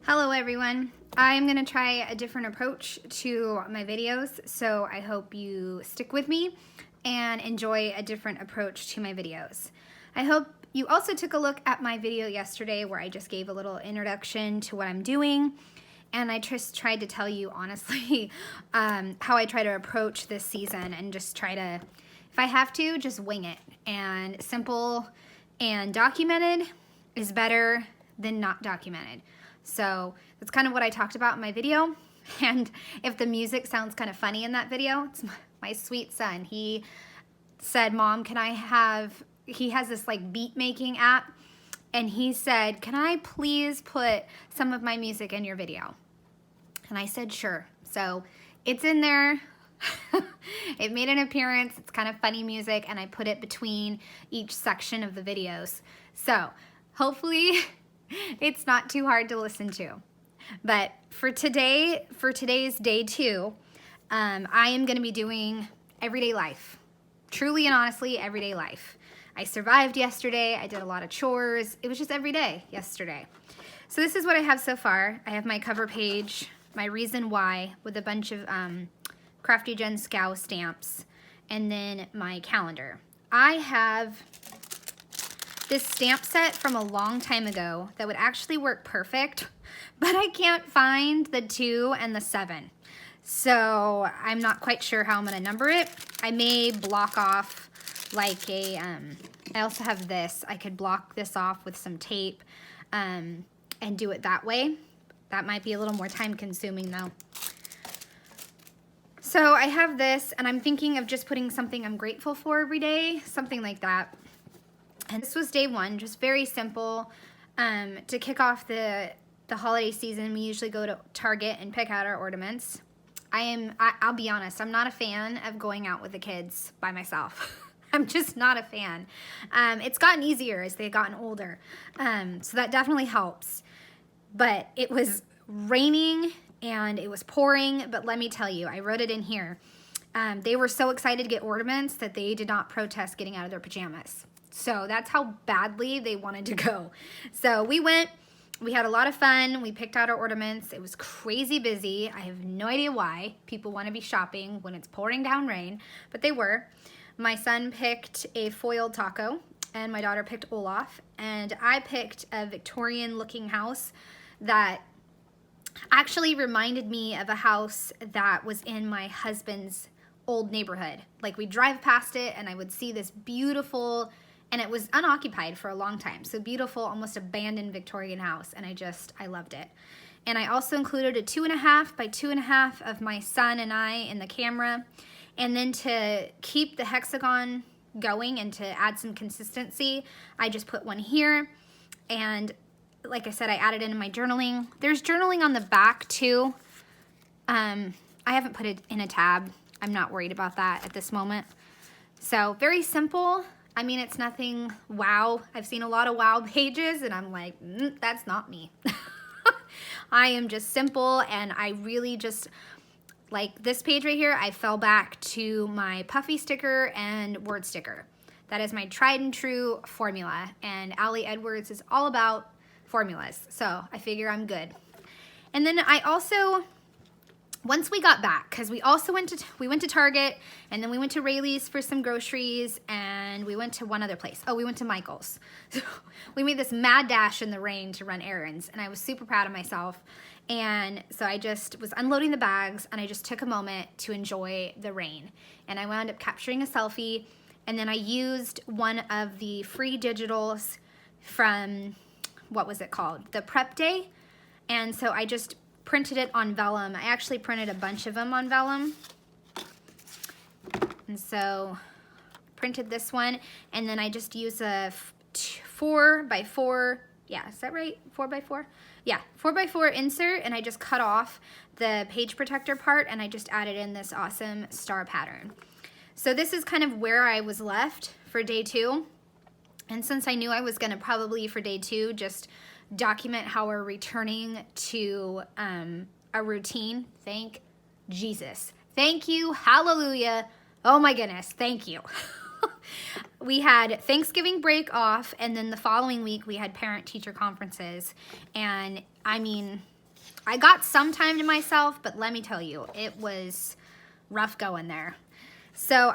Hello everyone. I'm going to try a different approach to my videos, so I hope you stick with me and enjoy a different approach to my videos. I hope you also took a look at my video yesterday where I just gave a little introduction to what I'm doing, and I just tried to tell you honestly how I try to approach this season and just try to, if I have to, just wing it. And simple and documented is better than not documented. So that's kind of what I talked about in my video. And if the music sounds kind of funny in that video, it's my sweet son. He said, "Mom, can I have," he has this like beat making app, and he said, "Can I please put some of my music in your video?" And I said, "Sure." So it's in there. It made an appearance. It's kind of funny music, and I put it between each section of the videos. So hopefully it's not too hard to listen to. But for today's day 2, I am going to be doing everyday life. Truly and honestly, everyday life. I survived yesterday. I did a lot of chores. It was just every day yesterday. So this is what I have so far. I have my cover page, my reason why with a bunch of Crafty Jen Scow stamps, and then my calendar. I have this stamp set from a long time ago that would actually work perfect, but I can't find the 2 and the 7. So I'm not quite sure how I'm gonna number it. I may block off like a, I also have this. I could block this off with some tape and do it that way. That might be a little more time consuming though. So I have this, and I'm thinking of just putting something I'm grateful for every day, something like that. And this was day 1, just very simple. To kick off the holiday season, we usually go to Target and pick out our ornaments. I'll be honest, I'm not a fan of going out with the kids by myself. I'm just not a fan. It's gotten easier as they've gotten older, so that definitely helps. But it was raining and it was pouring, but let me tell you, I wrote it in here. They were so excited to get ornaments that they did not protest getting out of their pajamas. So that's how badly they wanted to go. So we went, we had a lot of fun. We picked out our ornaments. It was crazy busy. I have no idea why people want to be shopping when it's pouring down rain, but they were. My son picked a foiled taco, and my daughter picked Olaf, and I picked a Victorian looking house that actually reminded me of a house that was in my husband's old neighborhood. Like, we drive past it and I would see this beautiful, and it was unoccupied for a long time, so beautiful, almost abandoned Victorian house, and I loved it. And I also included a 2.5 by 2.5 of my son and I in the camera. And then to keep the hexagon going and to add some consistency, I just put one here. And like I said, I added in my journaling. There's journaling on the back too. I haven't put it in a tab. I'm not worried about that at this moment. So very simple. I mean, it's nothing wow. I've seen a lot of wow pages and I'm like, that's not me. I am just simple, and I really just, like this page right here, I fell back to my puffy sticker and word sticker. That is my tried and true formula, and Allie Edwards is all about formulas, so I figure I'm good. And then I also, once we got back, because we went to Target, and then we went to Rayleigh's for some groceries, and we went to one other place. Oh, we went to Michael's. So we made this mad dash in the rain to run errands, and I was super proud of myself. And so I just was unloading the bags, and I just took a moment to enjoy the rain. And I wound up capturing a selfie, and then I used one of the free digitals from, what was it called? The Prep Day. And so I just printed it on vellum. I actually printed a bunch of them on vellum. And so printed this one, and then I just used a 4x4, yeah, is that right? 4x4? Yeah, 4x4 insert, and I just cut off the page protector part, and I just added in this awesome star pattern. So this is kind of where I was left for day 2. And since I knew I was gonna probably for day 2 just document how we're returning to a routine. Thank Jesus. Thank you. Hallelujah. Oh my goodness. Thank you. We had Thanksgiving break off, and then the following week we had parent-teacher conferences. And I mean, I got some time to myself, but let me tell you, it was rough going there. So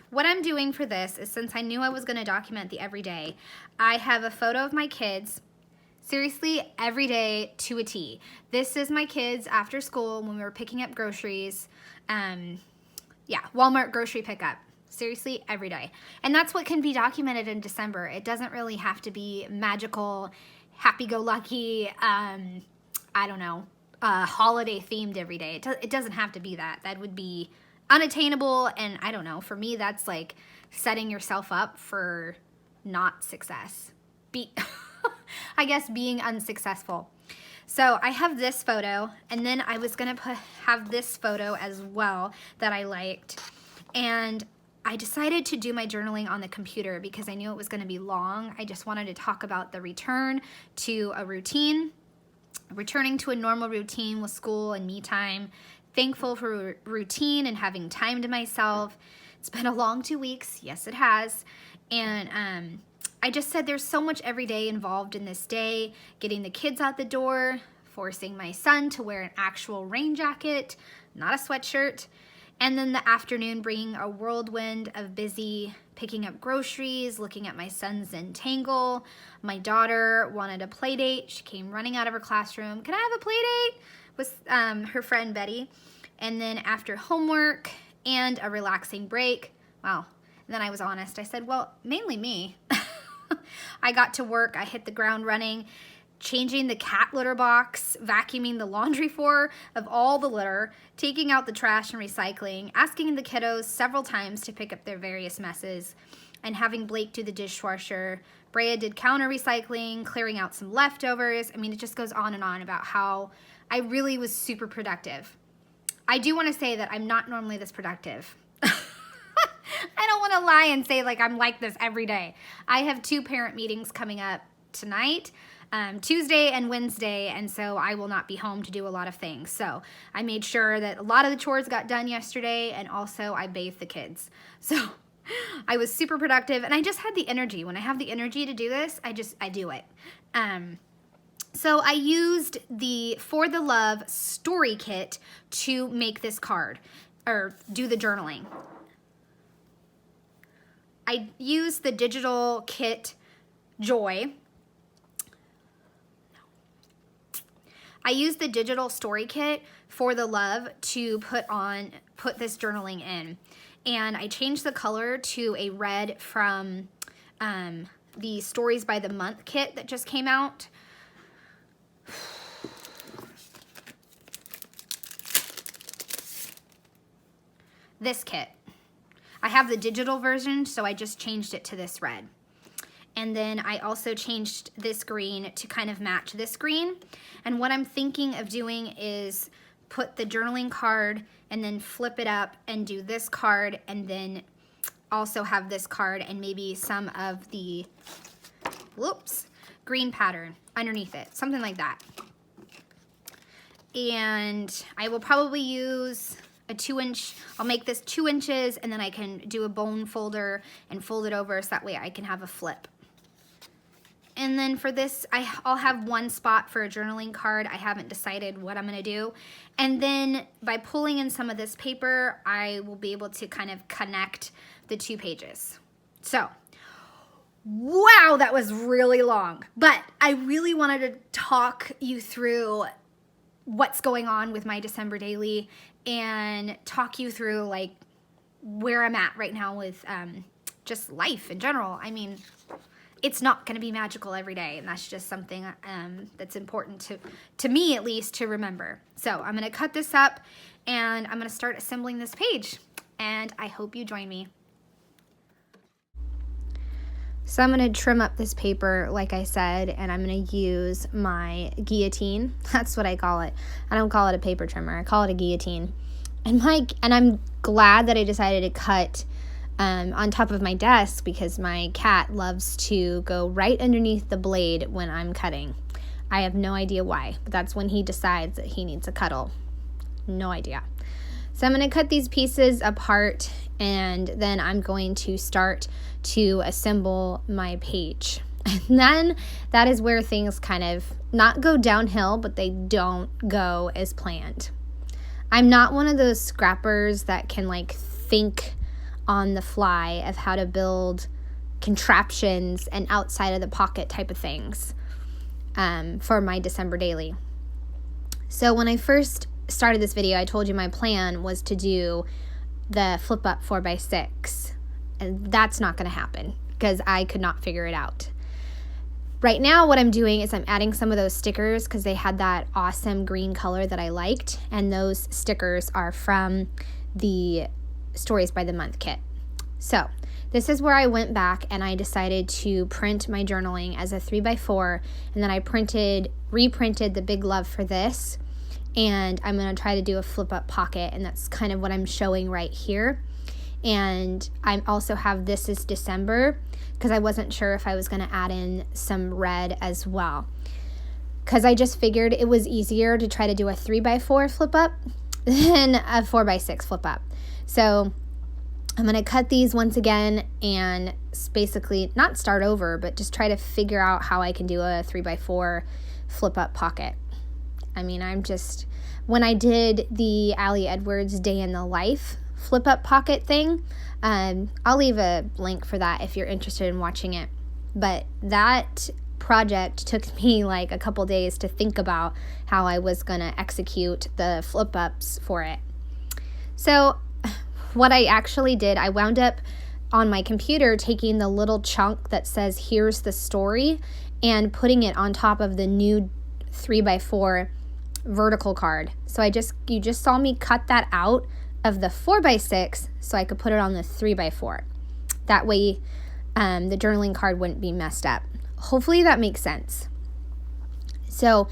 what I'm doing for this is, since I knew I was gonna document the everyday, I have a photo of my kids, seriously, every day to a T. This is my kids after school when we were picking up groceries. Yeah, Walmart grocery pickup. Seriously, every day. And that's what can be documented in December. It doesn't really have to be magical, happy-go-lucky, I don't know, holiday themed every day. It doesn't have to be that. That would be unattainable, and I don't know, for me that's like setting yourself up for not success. I guess being unsuccessful. So I have this photo, and then I was gonna have this photo as well that I liked, and I decided to do my journaling on the computer because I knew it was gonna be long. I just wanted to talk about the return to a routine, returning to a normal routine with school and me time, thankful for routine and having time to myself. It's been a long 2 weeks, yes it has, and I just said there's so much every day involved in this day, getting the kids out the door, forcing my son to wear an actual rain jacket, not a sweatshirt, and then the afternoon bringing a whirlwind of busy picking up groceries, looking at my son's Zentangle. My daughter wanted a play date. She came running out of her classroom. Can I have a play date? With her friend Betty. And then after homework and a relaxing break, well, then I was honest. I said, well, mainly me. I got to work. I hit the ground running, changing the cat litter box, vacuuming the laundry floor of all the litter, taking out the trash and recycling, asking the kiddos several times to pick up their various messes, and having Blake do the dishwasher. Brea did counter recycling, clearing out some leftovers. I mean, it just goes on and on about how I really was super productive. I do want to say that I'm not normally this productive. I don't want to lie and say like I'm like this every day. I have 2 parent meetings coming up tonight, Tuesday and Wednesday, and so I will not be home to do a lot of things. So I made sure that a lot of the chores got done yesterday, and also I bathed the kids. So I was super productive, and I just had the energy. When I have the energy to do this, I do it. So I used the For the Love story kit to make this card, or do the journaling. I used the digital kit Joy. I used the digital story kit For the Love to put this journaling in. And I changed the color to a red from the Stories by the Month kit that just came out. This kit. I have the digital version, so I just changed it to this red. And then I also changed this green to kind of match this green. And what I'm thinking of doing is put the journaling card and then flip it up and do this card, and then also have this card and maybe some of the, green pattern underneath it, something like that. And I will probably use a 2-inch, I'll make this 2 inches, and then I can do a bone folder and fold it over so that way I can have a flip. And then for this, I'll have one spot for a journaling card. I haven't decided what I'm gonna do. And then by pulling in some of this paper, I will be able to kind of connect the 2 pages. So, wow, that was really long. But I really wanted to talk you through what's going on with my December daily and talk you through like where I'm at right now with just life in general. I mean, it's not going to be magical every day, and that's just something that's important to me, at least, to remember. So I'm going to cut this up, and I'm going to start assembling this page, and I hope you join me. So I'm going to trim up this paper, like I said, and I'm going to use my guillotine. That's what I call it. I don't call it a paper trimmer. I call it a guillotine. And I'm glad that I decided to cut on top of my desk, because my cat loves to go right underneath the blade when I'm cutting. I have no idea why, but that's when he decides that he needs a cuddle. No idea. So I'm going to cut these pieces apart, and then I'm going to start to assemble my page. And then that is where things kind of not go downhill, but they don't go as planned. I'm not one of those scrappers that can like think on the fly of how to build contraptions and outside of the pocket type of things for my December daily. So when I first started this video, I told you my plan was to do the flip up 4x6, and that's not going to happen because I could not figure it out. Right now what I'm doing is I'm adding some of those stickers because they had that awesome green color that I liked, and those stickers are from the Stories by the Month kit. So this is where I went back and I decided to print my journaling as a 3x4, and then I reprinted the Big Love for this, and I'm going to try to do a flip up pocket, and that's kind of what I'm showing right here. And I also have This is December because I wasn't sure if I was going to add in some red as well, because I just figured it was easier to try to do a 3x4 flip up than a 4x6 flip up. So I'm going to cut these once again and basically not start over, but just try to figure out how I can do a 3x4 flip up pocket. I mean, when I did the Allie Edwards Day in the Life flip up pocket thing, I'll leave a link for that if you're interested in watching it. But that project took me like a couple days to think about how I was going to execute the flip ups for it. So what I actually did, I wound up on my computer taking the little chunk that says here's the story and putting it on top of the new 3x4 vertical card. So you just saw me cut that out of the 4x6 so I could put it on the 3x4. That way the journaling card wouldn't be messed up. Hopefully that makes sense. So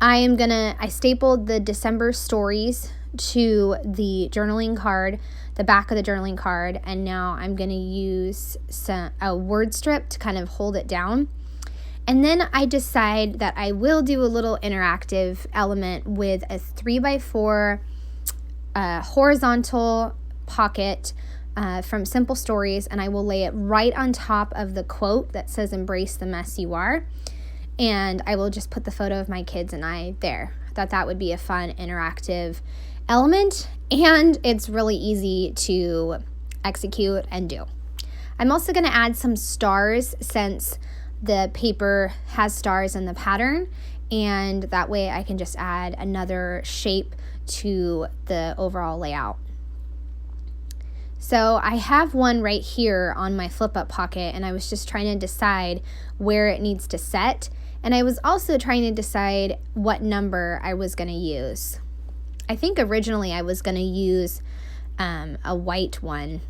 I stapled the December stories to the journaling card, the back of the journaling card, and now I'm going to use a word strip to kind of hold it down. And then I decide that I will do a little interactive element with a 3x4 horizontal pocket from Simple Stories, and I will lay it right on top of the quote that says embrace the mess you are, and I will just put the photo of my kids and I there. I thought that would be a fun interactive element, and it's really easy to execute and do. I'm also going to add some stars since the paper has stars in the pattern, and that way I can just add another shape to the overall layout. So I have one right here on my flip up pocket, and I was just trying to decide where it needs to set, and I was also trying to decide what number I was going to use. I think originally I was going to use a white one.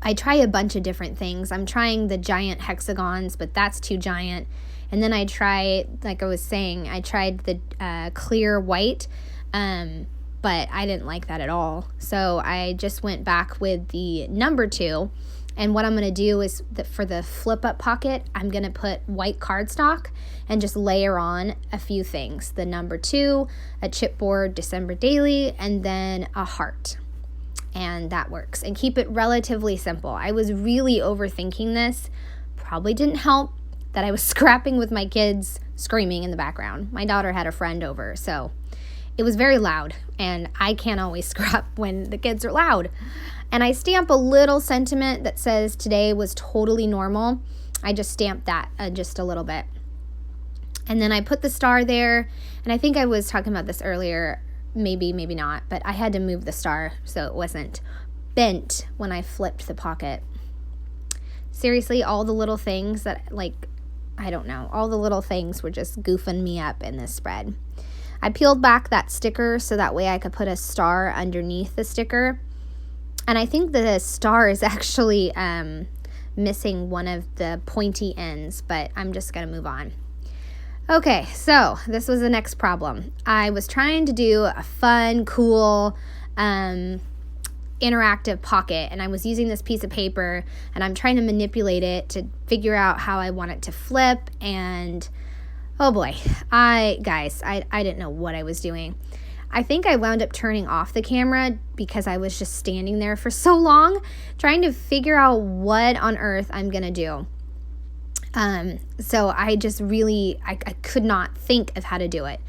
I try a bunch of different things. I'm trying the giant hexagons, but that's too giant. And then I try, like I was saying, I tried the clear white, but I didn't like that at all. So I just went back with the number 2. And what I'm going to do is for the flip up pocket, I'm going to put white cardstock and just layer on a few things. The number 2, a chipboard, December Daily, and then a heart. And that works. And keep it relatively simple. I was really overthinking this. Probably didn't help that I was scrapping with my kids screaming in the background. My daughter had a friend over, so it was very loud, and I can't always scrap when the kids are loud. And I stamp a little sentiment that says today was totally normal. I just stamped that just a little bit. And then I put the star there, and I think I was talking about this earlier, maybe not, but I had to move the star so it wasn't bent when I flipped the pocket. Seriously, all the little things that, all the little things were just goofing me up in this spread. I peeled back that sticker so that way I could put a star underneath the sticker. And I think the star is actually missing one of the pointy ends, but I'm just going to move on. Okay, so this was the next problem. I was trying to do a fun, cool, interactive pocket, and I was using this piece of paper, and I'm trying to manipulate it to figure out how I want it to flip, and oh boy, I didn't know what I was doing. I think I wound up turning off the camera because I was just standing there for so long trying to figure out what on earth I'm gonna do. So I just really, I could not think of how to do it.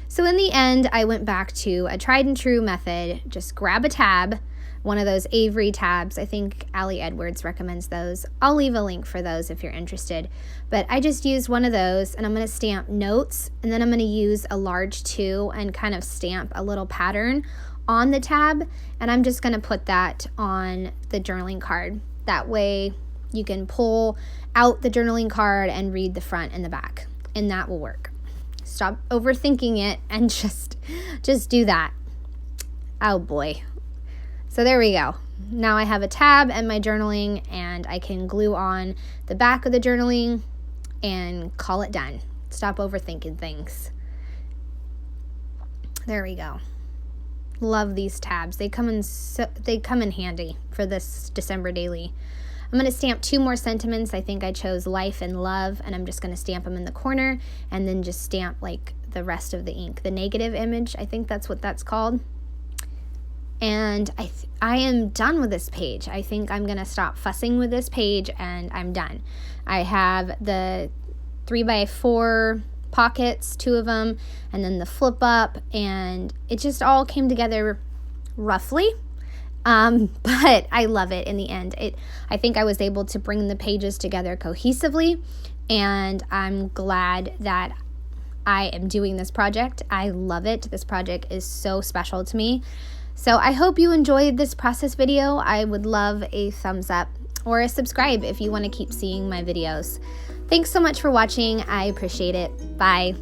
So in the end, I went back to a tried and true method. Just grab a tab, one of those Avery Tabs. I think Allie Edwards recommends those. I'll leave a link for those if you're interested. But I just used one of those, and I'm going to stamp notes, and then I'm going to use a large 2 and kind of stamp a little pattern on the tab, and I'm just going to put that on the journaling card. That way you can pull out the journaling card and read the front and the back, and that will work. Stop overthinking it and just do that. Oh boy. So there we go. Now I have a tab and my journaling, and I can glue on the back of the journaling and call it done. Stop overthinking things. There we go. Love these tabs. They come in handy for this December daily. I'm going to stamp 2 more sentiments. I think I chose life and love, and I'm just going to stamp them in the corner and then just stamp like the rest of the ink. The negative image, I think that's what that's called. And I am done with this page. I think I'm going to stop fussing with this page, and I'm done. I have the 3x4 pockets, 2 of them, and then the flip up, and it just all came together roughly. But I love it in the end. I think I was able to bring the pages together cohesively, and I'm glad that I am doing this project. I love it. This project is so special to me. So I hope you enjoyed this process video. I would love a thumbs up or a subscribe if you want to keep seeing my videos. Thanks so much for watching. I appreciate it. Bye.